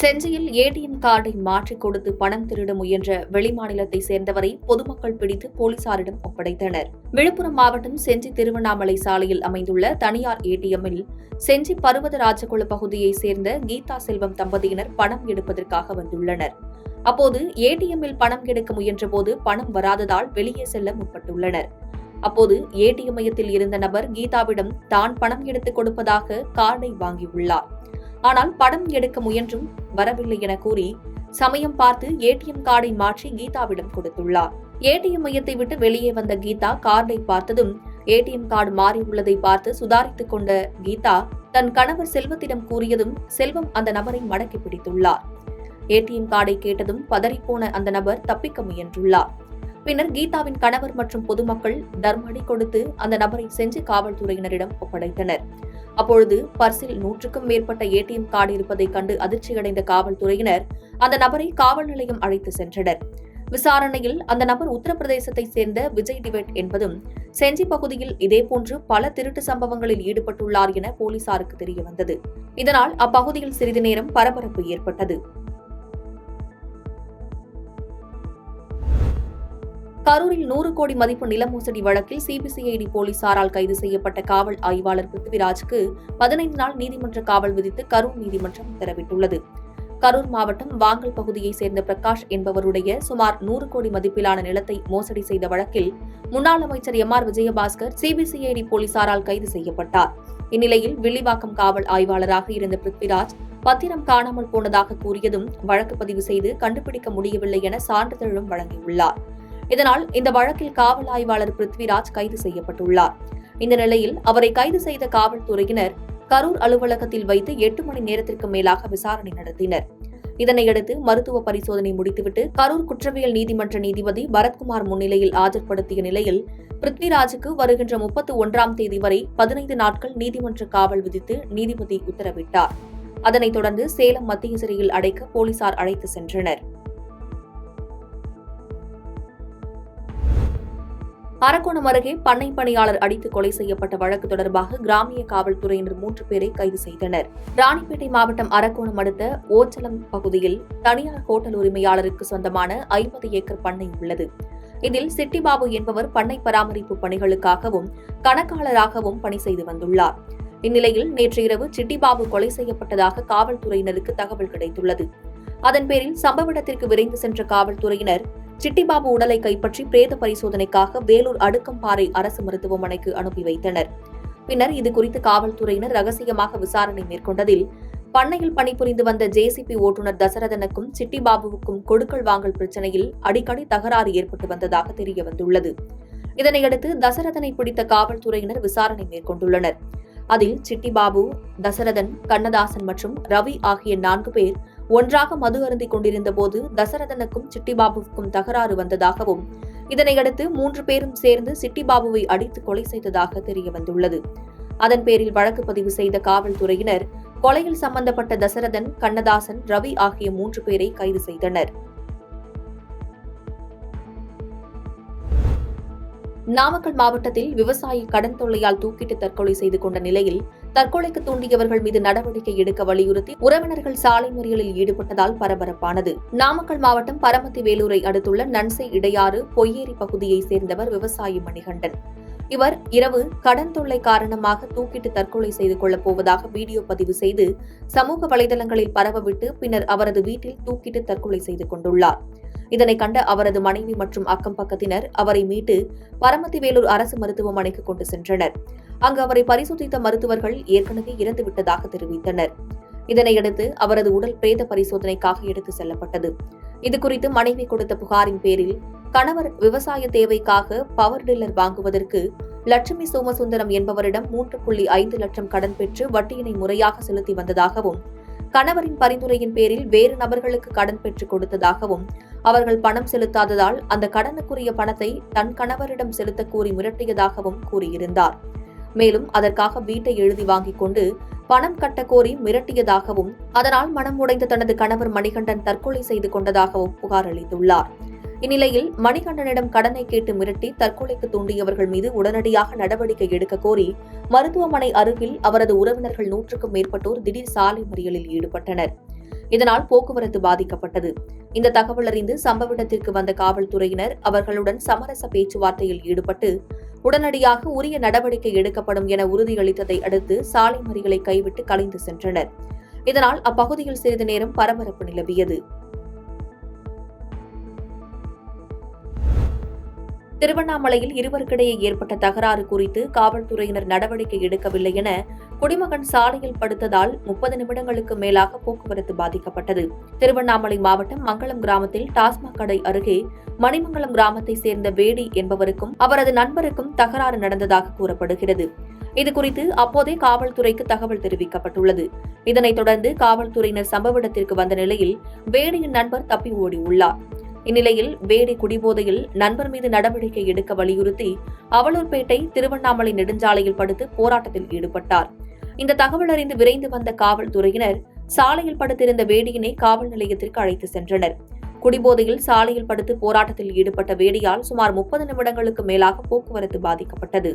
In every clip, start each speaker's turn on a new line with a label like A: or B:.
A: செஞ்சியில் ATM கார்டை மாற்றிக் கொடுத்து பணம் திருட முயன்ற வெளிமாநிலத்தை சேர்ந்தவரை பொதுமக்கள் பிடித்து போலீசாரிடம் ஒப்படைத்தனர். விழுப்புரம் மாவட்டம் செஞ்சி திருவண்ணாமலை சாலையில் அமைந்துள்ள தனியார் ஏடிஎம்மில் செஞ்சி பருவதராஜகுல பகுதியைச் சேர்ந்த கீதா செல்வம் தம்பதியினர் பணம் எடுப்பதற்காக வந்துள்ளனர். அப்போது ஏடிஎம்மில் பணம் எடுக்க முயன்றபோது பணம் வராததால் வெளியே செல்ல முற்பட்டுள்ளனர். அப்போது ஏடிஎம் மையத்தில் இருந்த நபர் கீதாவிடம் தான் பணம் எடுத்துக் கொடுப்பதாக கார்டை வாங்கியுள்ளார். ஆனால் பணம் எடுக்க முயன்றும் வரவில்லை என கூறி சமயம் பார்த்து ஏடிஎம் கார்டை மாற்றி கீதாவிடம் கொடுத்துள்ளார். ஏடிஎம் மையத்தை விட்டு வெளியே வந்த கீதா கார்டை பார்த்ததும் ஏடிஎம் கார்டு மாறியுள்ளதை பார்த்து சுதாரித்துக் கொண்ட கீதா தன் கணவர் செல்வத்திடம் கூறியதும் செல்வம் அந்த நபரை மடக்கி பிடித்துள்ளார். ஏடிஎம் கார்டை கேட்டதும் பதறிப்போன அந்த நபர் தப்பிக்க முயன்றுள்ளார். பின்னர் கீதாவின் கணவர் மற்றும் பொதுமக்கள் தர்மடி கொடுத்து அந்த நபரை செஞ்சி காவல்துறையினரிடம் ஒப்படைத்தனர். அப்பொழுது பர்சில் 100க்கும் மேற்பட்ட ஏடிஎம் கார்டு இருப்பதைக் கண்டு அதிர்ச்சியடைந்த காவல்துறையினர் அந்த நபரை காவல் நிலையம் அழைத்து சென்றனர். விசாரணையில் அந்த நபர் உத்தரப்பிரதேசத்தைச் சேர்ந்த விஜய் டிவெட் என்பதும் செஞ்சி பகுதியில் இதேபோன்று பல திருட்டு சம்பவங்களில் ஈடுபட்டுள்ளார் என போலீசாருக்கு தெரியவந்தது. இதனால் அப்பகுதியில் சிறிது நேரம் பரபரப்பு ஏற்பட்டது. கரூரில் 100 கோடி மதிப்பு நில மோசடி வழக்கில் சிபிசிஐடி போலீசாரால் கைது செய்யப்பட்ட காவல் ஆய்வாளர் பிருத்விராஜுக்கு 15 நாள் நீதிமன்ற காவல் விதித்து கரூர் நீதிமன்றம் உத்தரவிட்டுள்ளது. கரூர் மாவட்டம் வாங்கல் பகுதியைச் சேர்ந்த பிரகாஷ் என்பவருடைய சுமார் 100 கோடி மதிப்பிலான நிலத்தை மோசடி செய்த வழக்கில் முன்னாள் அமைச்சர் எம்.ஆர். விஜயபாஸ்கர் சிபிசிஐடி போலீசாரால் கைது செய்யப்பட்டார். இந்நிலையில் வில்லிவாக்கம் காவல் ஆய்வாளராக இருந்த பிருத்விராஜ் பத்திரம் காணாமல் போனதாக கூறியதும் வழக்கு பதிவு செய்து கண்டுபிடிக்க முடியவில்லை என சான்றிதழும் வழங்கியுள்ளார். இதனால் இந்த வழக்கில் காவல் ஆய்வாளர் பிருத்விராஜ் கைது செய்யப்பட்டுள்ளார். இந்த நிலையில் அவரை கைது செய்த காவல்துறையினர் கரூர் அலுவலகத்தில் வைத்து 8 மணி நேரத்திற்கு மேலாக விசாரணை நடத்தினர். இதனையடுத்து மருத்துவ பரிசோதனை முடித்துவிட்டு கரூர் குற்றவியல் நீதிமன்ற நீதிபதி பரத்குமார் முன்னிலையில் ஆஜர்படுத்திய நிலையில் பிருத்விராஜுக்கு வருகின்ற 31ஆம் தேதி வரை 15 நாட்கள் நீதிமன்ற காவல் விதித்து நீதிபதி உத்தரவிட்டார். அதனைத் தொடர்ந்து சேலம் மத்திய சிறையில் அடைக்க போலீசார் அழைத்து சென்றனர். அரக்கோணம் அருகே பண்ணை பணியாளர் அடித்து கொலை செய்யப்பட்ட வழக்கு தொடர்பாக கிராமிய காவல்துறையினர் 3 பேரை கைது செய்தனர். ராணிப்பேட்டை மாவட்டம் அரக்கோணம் அடுத்த ஓச்சலம் பகுதியில் தனியார் ஹோட்டல் உரிமையாளருக்கு சொந்தமான 50 ஏக்கர் பண்ணை உள்ளது. இதில் சிட்டிபாபு என்பவர் பண்ணை பராமரிப்பு பணிகளுக்காகவும் கணக்காளராகவும் பணி செய்து வந்துள்ளார். இந்நிலையில் நேற்று இரவு சிட்டிபாபு கொலை செய்யப்பட்டதாக காவல்துறையினருக்கு தகவல் கிடைத்துள்ளது. அதன் பேரில் சம்பவ இடத்திற்கு விரைந்து சென்ற காவல்துறையினர் சிட்டிபாபு உடலை கைப்பற்றி பிரேத பரிசோதனைக்காக வேலூர் அடுக்கம்பாறை அரசு மருத்துவமனைக்கு அனுப்பி வைத்தனர். பின்னர் இதுகுறித்து காவல்துறையினர் ரகசியமாக விசாரணை மேற்கொண்டதில் பண்ணையில் பணிபுரிந்து வந்த ஜேசிபி ஓட்டுநர் தசரதனுக்கும் சிட்டிபாபுவுக்கும் கொடுக்கல் வாங்கல் பிரச்சினையில் அடிக்கடி தகராறு ஏற்பட்டு வந்ததாக தெரியவந்துள்ளது. இதனையடுத்து தசரதனை பிடித்த காவல்துறையினர் விசாரணை மேற்கொண்டுள்ளனர். அதில் சிட்டிபாபு, தசரதன், கண்ணதாசன் மற்றும் ரவி ஆகிய 4 பேர் ஒன்றாக மது அருந்திக் கொண்டிருந்த போது தசரதனுக்கும் சிட்டிபாபுவுக்கும் தகராறு வந்ததாகவும் இதனையடுத்து 3 பேரும் சேர்ந்து சிட்டிபாபுவை அடித்து கொலை செய்ததாக தெரியவந்துள்ளது. அதன் பேரில் வழக்கு பதிவு செய்த காவல்துறையினர் கொலையில் சம்பந்தப்பட்ட தசரதன், கண்ணதாசன், ரவி ஆகிய 3 பேரை கைது செய்தனர். நாமக்கல் மாவட்டத்தில் விவசாயி கடன் தொல்லையால் தூக்கிட்டு தற்கொலை செய்து கொண்ட நிலையில் தற்கொலைக்கு தூண்டியவர்கள் மீது நடவடிக்கை எடுக்க வலியுறுத்தி உறவினர்கள் சாலை மறியலில் ஈடுபட்டதால் பரபரப்பானது. நாமக்கல் மாவட்டம் பரமத்தி வேலூரை அடுத்துள்ள நன்சை இடையாறு பொய்யேரி பகுதியைச் சேர்ந்தவர் விவசாயி மணிகண்டன். இவர் இரவு கடன் தொல்லை காரணமாக தூக்கிட்டு தற்கொலை செய்து கொள்ளப் போவதாக வீடியோ பதிவு செய்து சமூக வலைதளங்களில் பரவவிட்டு பின்னர் அவரது வீட்டில் தூக்கிட்டு தற்கொலை செய்து கொண்டுள்ளார். இதனை கண்ட அவரது மனைவி மற்றும் அக்கம் பக்கத்தினர் அவரை மீட்டு பரமத்தி வேலூர் அரசு மருத்துவமனைக்கு கொண்டு சென்றனர். அங்கு அவரை பரிசோதித்த மருத்துவர்கள் ஏற்கனவே இறந்துவிட்டதாக தெரிவித்தனர். இதனையடுத்து அவரது உடல் பிரேத பரிசோதனைக்காக எடுத்து செல்லப்பட்டது. இதுகுறித்து மனைவி கொடுத்த புகாரின் பேரில் கணவர் விவசாய தேவைக்காக பவர் டில்லர் வாங்குவதற்கு லட்சுமி சோமசுந்தரம் என்பவரிடம் 3.5 லட்சம் கடன் பெற்று வட்டியினை முறையாக செலுத்தி வந்ததாகவும் கணவரின் பரிந்துரையின் பேரில் வேறு நபர்களுக்கு கடன் பெற்றுக் கொடுத்ததாகவும் அவர்கள் பணம் செலுத்தாததால் அந்த கடனுக்குரிய பணத்தை தன் கணவரிடம் செலுத்த கூறி மிரட்டியதாகவும் கூறியிருந்தார். மேலும் அதற்காக வீட்டை எழுதி வாங்கிக் கொண்டு பணம் கட்ட கோரி மிரட்டியதாகவும் அதனால் மனம் உடைந்த தனது கணவர் மணிகண்டன் தற்கொலை செய்து கொண்டதாகவும் புகார் அளித்துள்ளார். இந்நிலையில் மணிகண்டனிடம் கடனை கேட்டு மிரட்டி தற்கொலைக்கு தூண்டியவர்கள் மீது உடனடியாக நடவடிக்கை எடுக்க கோரி மருத்துவமனை அருகில் அவரது உறவினர்கள் 100க்கும் மேற்பட்டோர் திடீர் சாலை மறியலில் ஈடுபட்டனர். இதனால் போக்குவரத்து பாதிக்கப்பட்டது. இந்த தகவல் அறிந்து சம்பவ இடத்திற்கு வந்த காவல்துறையினர் அவர்களுடன் சமரச பேச்சுவார்த்தையில் ஈடுபட்டு உடனடியாக உரிய நடவடிக்கை எடுக்கப்படும் என உறுதியளித்ததை அடுத்து சாலை மறியலை கைவிட்டு கலைந்து சென்றனர். இதனால் அப்பகுதியில் சிறிது நேரம் பரபரப்பு நிலவியது. திருவண்ணாமலையில் இருவருக்கிடையே ஏற்பட்ட தகராறு குறித்து காவல்துறையினர் நடவடிக்கை எடுக்கவில்லை என குடிமகன் சாலையில் படுத்ததால் 30 நிமிடங்களுக்கு மேலாக போக்குவரத்து பாதிக்கப்பட்டது. திருவண்ணாமலை மாவட்டம் மங்களம் கிராமத்தில் டாஸ்மாக் கடை அருகே மணிமங்கலம் கிராமத்தை சேர்ந்த வேடி என்பவருக்கும் அவரது நண்பருக்கும் தகராறு நடந்ததாக கூறப்படுகிறது. இதுகுறித்து அப்போதே காவல்துறைக்கு தகவல் தெரிவிக்கப்பட்டுள்ளது. இதனைத் தொடர்ந்து காவல்துறையினர் சம்பவ இடத்திற்கு வந்த நிலையில் வேடியின் நண்பர் தப்பி ஓடியுள்ளார். இந்நிலையில் வேடி குடிபோதையில் நண்பர் மீது நடவடிக்கை எடுக்க வலியுறுத்தி அவலூர்பேட்டை திருவண்ணாமலை நெடுஞ்சாலையில் படுத்து போராட்டத்தில் ஈடுபட்டார். இந்த தகவல் அறிந்து விரைந்து வந்த காவல்துறையினர் சாலையில் படுத்திருந்த வேடியினை காவல் நிலையத்திற்கு அழைத்து சென்றனர். குடிபோதையில் சாலையில் படுத்து போராட்டத்தில் ஈடுபட்ட வேடியால் சுமார் 30 நிமிடங்களுக்கு மேலாக போக்குவரத்து பாதிக்கப்பட்டது.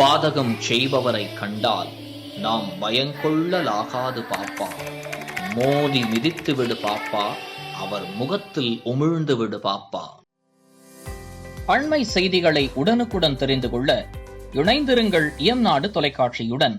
B: பாதகம் செய்பவரை கண்டால் நாம் பயங்கொள்ளலாகாது பாப்பா, மோதி மிதித்து விடு பாப்பா, அவர் முகத்தில் உமிழ்ந்து விடு பாப்பா. அண்மை செய்திகளை உடனுக்குடன் தெரிந்து கொள்ள இணைந்திருங்கள் இயம்நாடு தொலைக்காட்சியுடன்.